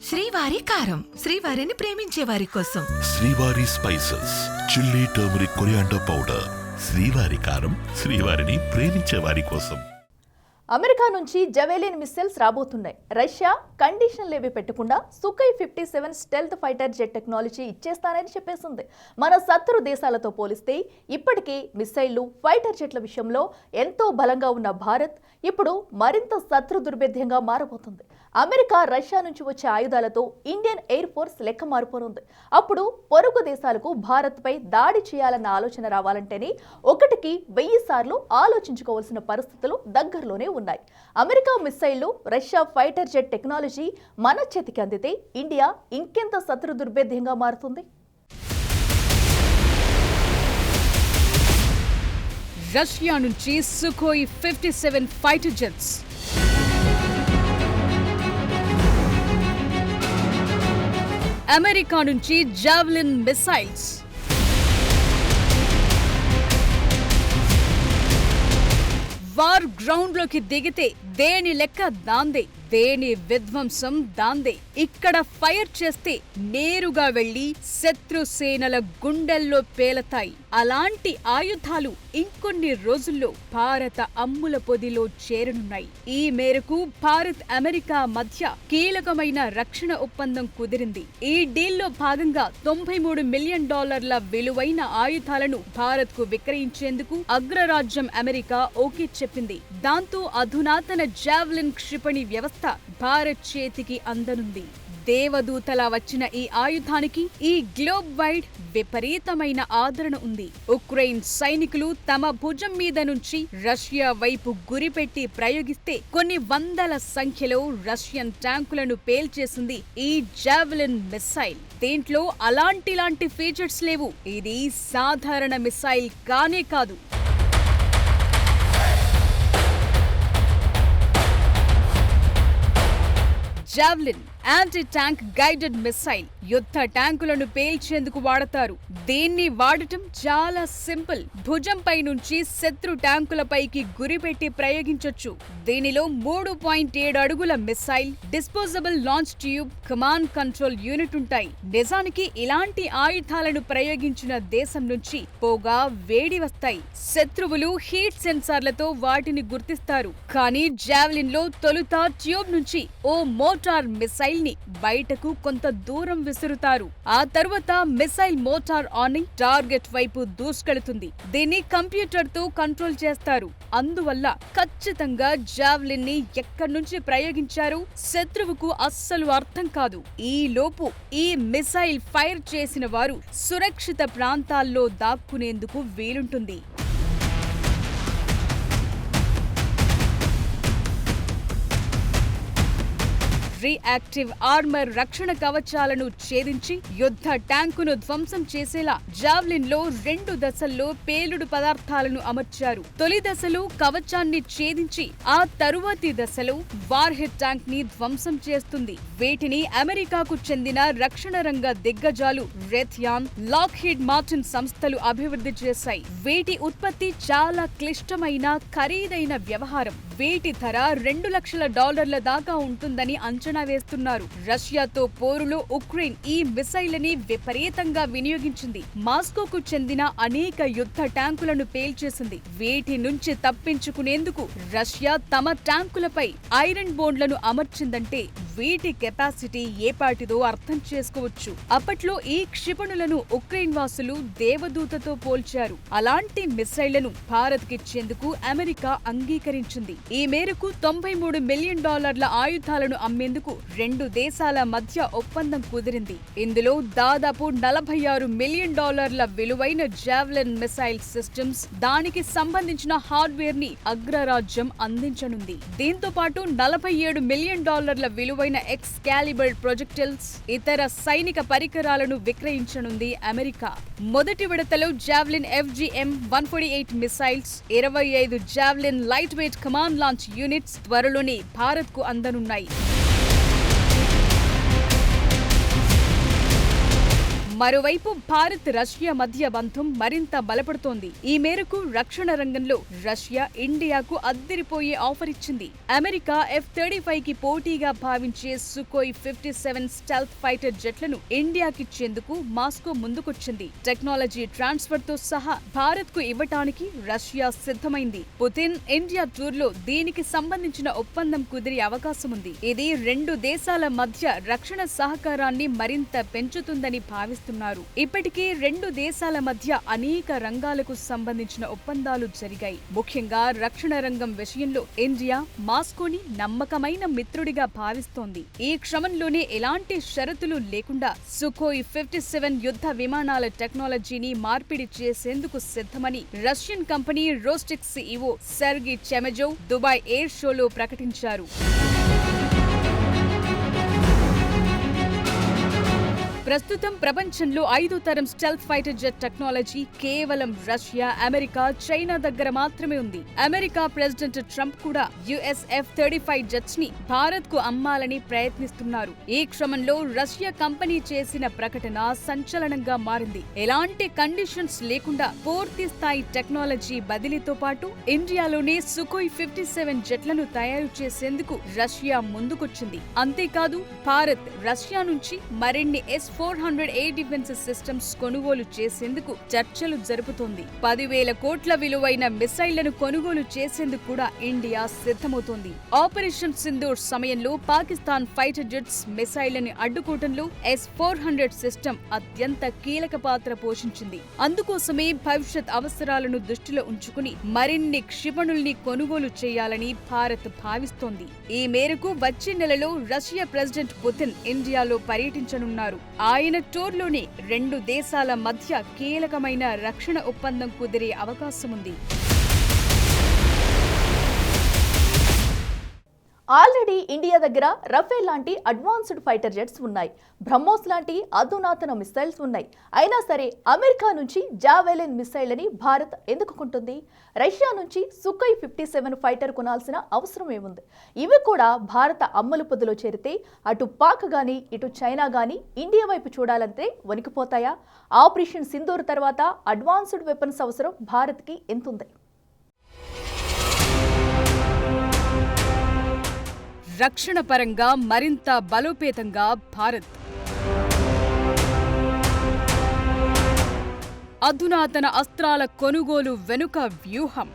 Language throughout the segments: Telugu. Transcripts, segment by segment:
శ్రీవారి కారం, శ్రీవారిని ప్రేమించే వారి కోసం. శ్రీవారి spices, chilli, turmeric, coriander powder. శ్రీవారి కారం, శ్రీవారిని ప్రేమించే వారి కోసం. అమెరికా నుంచి జవెలిన్ మిస్సైల్స్ రాబోతున్నాయి. రష్యా కండిషన్లేవి పెట్టకుండా Sukhoi 57 stealth fighter jet technology ఇచ్చేస్తానని చెప్పేసింది. మన శత్రు దేశాలతో పోలిస్తే ఇప్పటికే మిస్సైళ్లు, ఫైటర్ జెట్ల విషయంలో ఎంతో బలంగా ఉన్న భారత్ ఇప్పుడు మరింత శత్రు దుర్భేద్యంగా మారబోతుంది. అమెరికా, రష్యా నుంచి వచ్చే ఆయుధాలతో ఇండియన్ ఎయిర్ ఫోర్స్ లెక్క మారిపోనుంది. అప్పుడు పొరుగు దేశాలకు భారత్పై దాడి చేయాలన్న ఆలోచన రావాలంటేనే 1కి 1000 సార్లు ఆలోచించుకోవాల్సిన పరిస్థితులు దగ్గరలోనే ఉన్నాయి. అమెరికా మిస్సైళ్లు, రష్యా ఫైటర్ జెట్ టెక్నాలజీ మన చేతికి అందితే ఇండియా ఇంకెంత శత్రు దుర్భేద్యంగా మారుతుంది? రష్యా నుంచి సుఖోయ్ 57 ఫైటర్ జెట్స్, అమెరికా నుంచి జావెలిన్ మిసైల్స్, వార్ గ్రౌండ్లోకి దిగితే దేని లెక్క దాందే, దేని విధ్వంసం దాందే. ఇక్కడ ఫైర్ చేస్తే నేరుగా వెళ్లి శత్రు సేనల గుండెల్లో పేలతాయి. అలాంటి ఆయుధాలు ఇంకొన్ని రోజుల్లో భారత అమ్ముల పొదిలో చేరనున్నాయి. ఈ మేరకు భారత్, అమెరికా మధ్య కీలకమైన రక్షణ ఒప్పందం కుదిరింది. ఈ డీల్లో భాగంగా $93 మిలియన్ విలువైన ఆయుధాలను భారత్ కు విక్రయించేందుకు అగ్రరాజ్యం అమెరికా ఓకే చెప్పింది. దాంతో అధునాతన జావెలిన్ క్షిపణి వ్యవస్థ భారత్ చేతికి అందనుంది. దేవదూతలా వచ్చిన ఈ ఆయుధానికి ఈ గ్లోబ్ వైడ్ విపరీతమైన ఆదరణ ఉంది. ఉక్రెయిన్ సైనికులు తమ భుజం మీద నుంచి రష్యా వైపు గురిపెట్టి ప్రయోగిస్తే కొన్ని వందల సంఖ్యలో రష్యన్ ట్యాంకులను పేల్చేసింది ఈ జావెలిన్ మిసైల్. దీంట్లో అలాంటి ఫీచర్స్ లేవు. ఇది సాధారణ మిసైల్ కానే కాదు. Javelin anti tank guided missile. యుద్ధ ట్యాంకులను పేల్చేందుకు వాడతారు. దీన్ని వాడటం చాలా సింపుల్. భుజంపై నుంచి శత్రు ట్యాంకులపైకి గురిపెట్టి ప్రయోగించొచ్చు. దీనిలో 3.7 అడుగుల missile, disposable launch tube, command control unit ఉంటాయి. నిజానికి ఇలాంటి ఆయుధాలను ప్రయోగించిన దేశం నుంచి పోగా వేడి వస్తాయి. శత్రువులు హీట్ సెన్సార్లతో వాటిని గుర్తిస్తారు. కానీ జావెలిన్ లో తొలుత ట్యూబ్ నుంచి ఓ మోటార్ మిసైల్ ని బయటకు కొంత దూరం విసురుతారు. ఆ తరువాత మిసైల్ మోటార్ ఆన్ అయి టార్గెట్ వైపు దూసుకెళుతుంది. దీన్ని కంప్యూటర్ తో కంట్రోల్ చేస్తారు. అందువల్ల ఖచ్చితంగా జావెలిన్ ని ఎక్కడి నుంచి ప్రయోగించారు శత్రువుకు అస్సలు అర్థం కాదు. ఈ లోపు ఈ మిసైల్ ఫైర్ చేసిన వారు సురక్షిత ప్రాంతాల్లో దాక్కునేందుకు వీలుంటుంది. రియాక్టివ్ ఆర్మర్ రక్షణ కవచాలను ఛేదించి యుద్ధ ట్యాంకును ధ్వంసం చేసేలా జావెలిన్ లో 2 దశల్లో పేలుడు పదార్థాలను అమర్చారు. తొలి దశలో కవచాన్ని ఛేదించి ఆ తరువాతి దశలో వార్హెడ్ ట్యాంక్ ని ధ్వంసం చేస్తుంది. వీటిని అమెరికాకు చెందిన రక్షణ రంగ దిగ్గజాలు రెథియాన్, లాక్హీడ్ మార్టిన్ సంస్థలు అభివృద్ధి చేశాయి. వీటి ఉత్పత్తి చాలా క్లిష్టమైన, ఖరీదైన వ్యవహారం. వీటి ధర $2 లక్షల దాకా ఉంటుందని అంచనా వేస్తున్నారు. రష్యాతో పోరులో ఉక్రెయిన్ ఈ మిసైల్ని విపరీతంగా వినియోగించింది. మాస్కోకు చెందిన అనేక యుద్ధ ట్యాంకులను పేల్చేసింది. వీటి నుంచి తప్పించుకునేందుకు రష్యా తమ ట్యాంకులపై ఐరన్ బోన్లను అమర్చిందంటే వీటి కెపాసిటీ ఏపాటిదో అర్థం చేసుకోవచ్చు. అప్పట్లో ఈ క్షిపణులను ఉక్రెయిన్ వాసులు దేవదూతతో పోల్చారు. అలాంటి మిసైళ్లను భారత్ కిచ్చేందుకు అమెరికా అంగీకరించింది. ఈ మేరకు $93 మిలియన్ ఆయుధాలను అమ్మేందుకు 2 దేశాల మధ్య ఒప్పందం కుదిరింది. ఇందులో దాదాపు $46 మిలియన్ విలువైన జావెలిన్ మిసైల్ సిస్టమ్స్, దానికి సంబంధించిన హార్డ్వేర్ ని అగ్రరాజ్యం అందించనుంది. దీంతో పాటు $47 మిలియన్ విలువైన ఎక్స్కాలిబర్ ప్రొజెక్టిల్స్, ఇతర సైనిక పరికరాలను విక్రయించనుంది అమెరికా. మొదటి విడతలో javelin FGM-148 missiles, 25 javelin light weight command launch units త్వరలోనే భారత్ కు అందనున్నాయి. మరోవైపు భారత్ రష్యా మధ్య బంధం మరింత బలపడుతోంది. ఈ మేరకు రక్షణ రంగంలో రష్యా ఇండియాకు అద్దరిపోయే ఆఫర్ ఇచ్చింది. అమెరికా F-35కి పోటీగా భావించే సుఖోయ్ 57 స్టెల్త్ ఫైటర్ జెట్లను ఇండియాకిచ్చేందుకు మాస్కో ముందుకొచ్చింది. టెక్నాలజీ ట్రాన్స్ఫర్ తో సహా భారత్ కు ఇవ్వటానికి రష్యా సిద్ధమైంది. పుతిన్ ఇండియా టూర్ లో దీనికి సంబంధించిన ఒప్పందం కుదిరే అవకాశం ఉంది. ఇది రెండు దేశాల మధ్య రక్షణ సహకారాన్ని మరింత పెంచుతుందని భావిస్తున్నారు. ఇప్పటికే రెండు దేశాల మధ్య అనేక రంగాలకు సంబంధించిన ఒప్పందాలు జరిగాయి. ముఖ్యంగా రక్షణ రంగం విషయంలో ఇండియా మాస్కోని నమ్మకమైన మిత్రుడిగా భావిస్తోంది. ఈ క్రమంలోనే ఎలాంటి షరతులు లేకుండా సుఖోయ్ 57 యుద్ధ విమానాల టెక్నాలజీని మార్పిడి చేసేందుకు సిద్ధమని Russian company Rostec CEO Sergey Chemezov Dubai air షోలో ప్రకటించారు. ప్రస్తుతం ప్రపంచంలో 5వ తరం స్టెల్త్ ఫైటర్ జెట్ టెక్నాలజీ కేవలం రష్యా, అమెరికా, చైనా దగ్గర మాత్రమే ఉంది. అమెరికా ప్రెసిడెంట్ ట్రంప్ కూడా US F-35 జెట్స్ ని భారత్ కు అమ్మాలని ప్రయత్నిస్తున్నారు. ఈ క్రమంలో రష్యా కంపెనీ చేసిన ప్రకటన సంచలనంగా మారింది. ఎలాంటి కండిషన్స్ లేకుండా పూర్తి స్థాయి టెక్నాలజీ బదిలీతో పాటు ఇండియాలోనే సుఖోయ్ 57 జెట్లను తయారు చేసేందుకు రష్యా ముందుకొచ్చింది. అంతేకాదు భారత్ రష్యా నుంచి మరిన్ని S-400A డిఫెన్స్ సిస్టమ్స్ కొనుగోలు చేసేందుకు చర్చలు జరుపుతోంది. 10,000 కోట్ల విలువైన మిసైళ్లను కొనుగోలు చేసేందుకు కూడా ఇండియా సిద్ధమవుతోంది. ఆపరేషన్ సింధూర్ సమయంలో పాకిస్తాన్ ఫైటర్ జెట్స్ మిసైళ్లని అడ్డుకోవడంలో S-400 సిస్టమ్ అత్యంత కీలక పాత్ర పోషించింది. అందుకోసమే భవిష్యత్ అవసరాలను దృష్టిలో ఉంచుకుని మరిన్ని క్షిపణుల్ని కొనుగోలు చేయాలని భారత్ భావిస్తోంది. ఈ మేరకు వచ్చే నెలలో రష్యా ప్రెసిడెంట్ పుతిన్ ఇండియాలో పర్యటించనున్నారు. ఆయన టూర్లోనే రెండు దేశాల మధ్య కీలకమైన రక్షణ ఒప్పందం కుదిరే అవకాశముంది. ఆల్రెడీ ఇండియా దగ్గర రఫేల్ లాంటి అడ్వాన్స్డ్ ఫైటర్ జెట్స్ ఉన్నాయి. బ్రహ్మోస్ లాంటి అధునాతన మిసైల్స్ ఉన్నాయి. అయినా సరే అమెరికా నుంచి జావెలిన్ మిసైళ్లని భారత్ ఎందుకు కొంటుంది? రష్యా నుంచి సుఖోయ్ 57 ఫైటర్ కొనాల్సిన అవసరం ఏముంది? ఇవి కూడా భారత అమ్మల పొద్దులో చేరితే అటు పాక్ గాని ఇటు చైనా గాని ఇండియా వైపు చూడాలంటే వణికిపోతాయా? ఆపరేషన్ సింధూర్ తర్వాత అడ్వాన్స్డ్ వెపన్స్ అవసరం భారత్కి ఎంతుంది? రక్షణ పరంగా మరింత బలోపేతంగా భారత్ అధునాతన అస్త్రాల కొనుగోలు వెనుక వ్యూహం.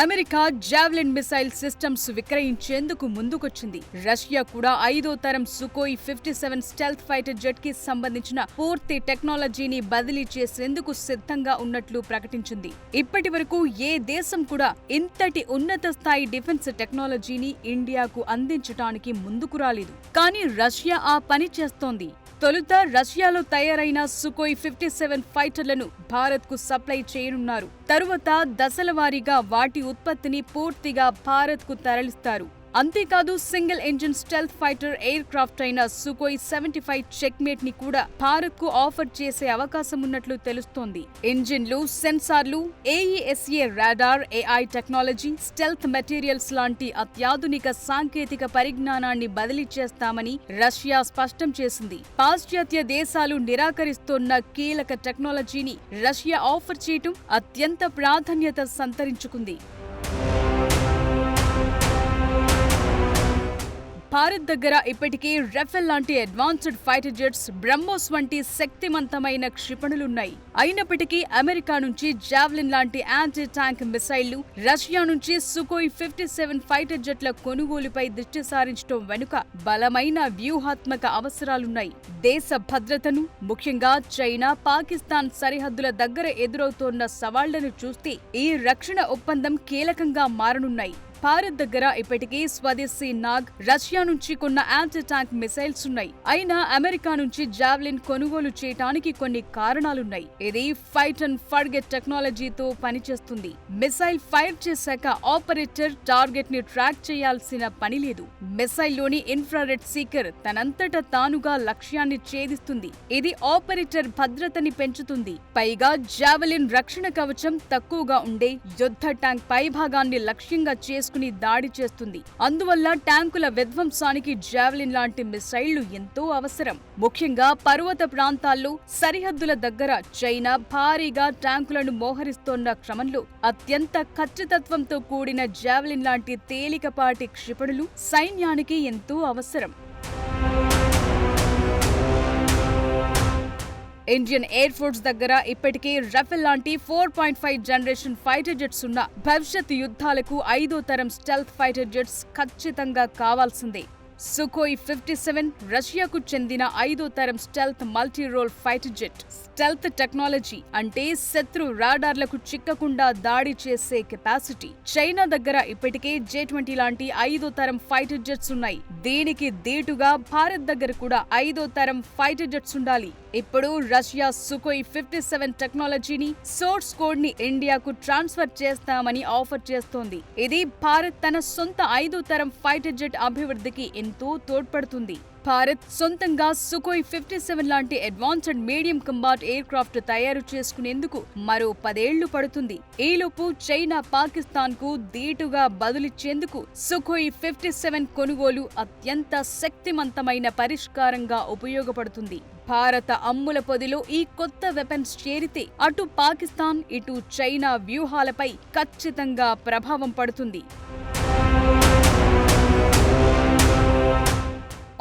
అమెరికా జావెలిన్ మిసైల్ సిస్టమ్స్ విక్రయించేందుకు ముందుకొచ్చింది. రష్యా కూడా 5వ తరం సుఖోయ్ 57 స్టెల్త్ ఫైటర్ జెట్ కి సంబంధించిన పూర్తి టెక్నాలజీని బదిలీ చేసేందుకు సిద్ధంగా ఉన్నట్లు ప్రకటించింది. ఇప్పటి వరకు ఏ దేశం కూడా ఇంతటి ఉన్నత స్థాయి డిఫెన్స్ టెక్నాలజీని ఇండియాకు అందించడానికి ముందుకు రాలేదు. కానీ రష్యా ఆ పని చేస్తోంది. తొలుత రష్యాలో తయారైన సుఖోయ్ 57 ఫైటర్లను భారత్ కు సప్లై చేయనున్నారు. తరువాత దశలవారీగా వాటి ఉత్పత్తిని పూర్తిగా భారత్ కు తరలిస్తారు. అంతేకాదు single engine stealth fighter air craft అయిన సుఖోయ్ 75 చెక్మేట్ ని కూడా భారత్ కు ఆఫర్ చేసే అవకాశం ఉన్నట్లు తెలుస్తోంది. ఇంజిన్లు, సెన్సార్లు, AESA radar, AI technology, stealth materials లాంటి అత్యాధునిక సాంకేతిక పరిజ్ఞానాన్ని బదిలీ చేస్తామని రష్యా స్పష్టం చేసింది. పాశ్చాత్య దేశాలు నిరాకరిస్తోన్న కీలక టెక్నాలజీని రష్యా ఆఫర్ చేయటం అత్యంత ప్రాధాన్యత సంతరించుకుంది. భారత్ దగ్గర ఇప్పటికే రఫేల్ లాంటి అడ్వాన్స్డ్ ఫైటర్ జెట్స్, బ్రహ్మోస్ వంటి శక్తివంతమైన క్షిపణులున్నాయి. అయినప్పటికీ అమెరికా నుంచి జావెలిన్ లాంటి యాంటీ ట్యాంక్ మిసైళ్లు, రష్యా నుంచి సుఖోయ్ 57 ఫైటర్ జెట్ల కొనుగోలుపై దృష్టి సారించడం వెనుక బలమైన వ్యూహాత్మక అవసరాలున్నాయి. దేశ భద్రతను, ముఖ్యంగా చైనా, పాకిస్తాన్ సరిహద్దుల దగ్గర ఎదురవుతోన్న సవాళ్లను చూస్తే ఈ రక్షణ ఒప్పందం కీలకంగా మారనున్నాయి. భారత్ దగ్గర ఇప్పటికే స్వదేశీ నాగ్, రష్యా నుంచి కొన్న యాంటీ ట్యాంక్ మిసైల్స్ ఉన్నాయి. అయినా అమెరికా నుంచి జావెలిన్ కొనుగోలు చేయడానికి కొన్ని కారణాలున్నాయి. ఇది ఫైట్ అండ్ ఫర్గెట్ టెక్నాలజీతో పనిచేస్తుంది. మిసైల్ ఫైర్ చేశాక ఆపరేటర్ టార్గెట్ ని ట్రాక్ చేయాల్సిన పని లేదు. మిసైల్లోని ఇన్ఫ్రారెడ్ సీకర్ తనంతట తానుగా లక్ష్యాన్ని ఛేదిస్తుంది. ఇది ఆపరేటర్ భద్రతని పెంచుతుంది. పైగా జావెలిన్ రక్షణ కవచం తక్కువగా ఉండే యుద్ధ ట్యాంక్ పైభాగాన్ని లక్ష్యంగా చేసుకుని చేసుకుని దాడి చేస్తుంది. అందువల్ల ట్యాంకుల విధ్వంసానికి జావెలిన్ లాంటి మిసైళ్లు ఎంతో అవసరం. ముఖ్యంగా పర్వత ప్రాంతాల్లో, సరిహద్దుల దగ్గర చైనా భారీగా ట్యాంకులను మోహరిస్తోన్న క్రమంలో అత్యంత ఖచ్చితత్వంతో కూడిన జావెలిన్ లాంటి తేలికపాటి క్షిపణులు సైన్యానికి ఎంతో అవసరం. ఇండియన్ ఎయిర్ ఫోర్స్ దగ్గర ఇప్పటికే రఫెల్ లాంటి 4.5 జనరేషన్ ఫైటర్ జెట్స్ ఉన్న భవిష్యత్ యుద్ధాలకు 5వ తరం స్టెల్త్ ఫైటర్ జెట్స్ ఖచ్చితంగా కావాల్సిందే. సుఖోయ్ 57 రష్యాకు చెందిన 5వ తరం stealth multi role fighter jet. Stealth technology అంటే శత్రు రాడార్లకు చిక్కకుండా దాడి చేసే కెపాసిటీ. చైనా దగ్గర ఇప్పటికే J-20 లాంటి 5వ తరం ఫైటర్ జెట్స్ ఉన్నాయి. దీనికి దీటుగా భారత్ దగ్గర కూడా 5వ తరం ఫైటర్ జెట్స్ ఉండాలి. ఇప్పుడు రష్యా సుఖోయ్ 57 టెక్నాలజీని, సోర్స్ కోడ్ ని ఇండియాకు ట్రాన్స్ఫర్ చేస్తామని ఆఫర్ చేస్తోంది. ఇది భారత్ తన సొంత 5వ తరం ఫైటర్ జెట్ అభివృద్ధికి ఎంతో తోడ్పడుతుంది. భారత్ సొంతంగా సుఖోయ్ 57 లాంటి advanced medium combat air craft తయారు చేసుకునేందుకు మరో 10 ఏళ్లు పడుతుంది. ఈలోపు చైనా పాకిస్తాన్ కు దీటుగా బదులిచ్చేందుకు సుఖోయ్ 57 కొనుగోలు అత్యంత శక్తివంతమైన పరిష్కారంగా ఉపయోగపడుతుంది. భారత అమ్ముల పొదిలో ఈ కొత్త వెపన్స్ చేరితే అటు పాకిస్తాన్, ఇటు చైనా వ్యూహాలపై ఖచ్చితంగా ప్రభావం పడుతుంది.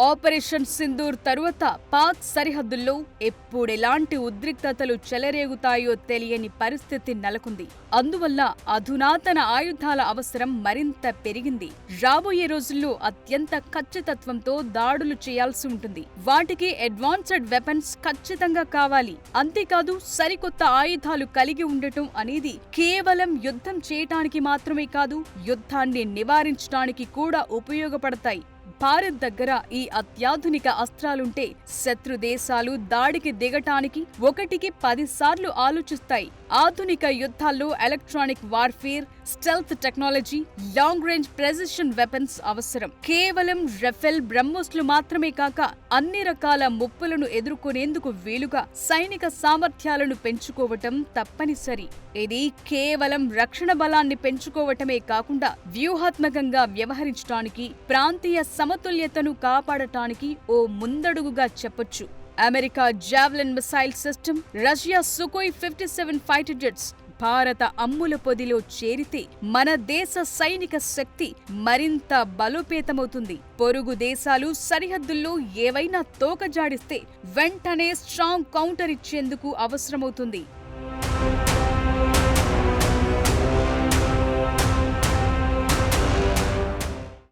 ఆపరేషన్ సింధూర్ తరువాత పాక్ సరిహద్దుల్లో ఎప్పుడెలాంటి ఉద్రిక్తతలు చెలరేగుతాయో తెలియని పరిస్థితి నెలకొంది. అందువల్ల అధునాతన ఆయుధాల అవసరం మరింత పెరిగింది. రాబోయే రోజుల్లో అత్యంత ఖచ్చితత్వంతో దాడులు చేయాల్సి ఉంటుంది. వాటికి అడ్వాన్స్డ్ వెపన్స్ ఖచ్చితంగా కావాలి. అంతేకాదు, సరికొత్త ఆయుధాలు కలిగి ఉండటం అనేది కేవలం యుద్ధం చేయటానికి మాత్రమే కాదు, యుద్ధాన్ని నివారించడానికి కూడా ఉపయోగపడతాయి. భారత్ దగ్గర ఈ అత్యాధునిక అస్త్రాలుంటే శత్రు దేశాలు దాడికి దిగటానికి 1కి 10 సార్లు ఆలోచిస్తాయి. ఆధునిక యుద్ధాల్లో electronic warfare, stealth technology, long range precision weapons అవసరం. కేవలం రఫెల్, బ్రహ్మోస్లు మాత్రమే కాక అన్ని రకాల ముప్పులను ఎదుర్కొనేందుకు వీలుగా సైనిక సామర్థ్యాలను పెంచుకోవటం తప్పనిసరి. ఇది కేవలం రక్షణ బలాన్ని పెంచుకోవటమే కాకుండా వ్యూహాత్మకంగా వ్యవహరించడానికి, ప్రాంతీయ సమతుల్యతను కాపాడటానికి ఓ ముందడుగుగా చెప్పొచ్చు. America Javelin missile system, Russia Sukhoi 57 fighter jets భారత అమ్ముల పొదిలో చేరితే మన దేశ సైనిక శక్తి మరింత బలోపేతమవుతుంది. పొరుగు దేశాలు సరిహద్దుల్లో ఏవైనా తోకజాడిస్తే వెంటనే స్ట్రాంగ్ కౌంటర్ ఇచ్చేందుకు అవసరమవుతుంది.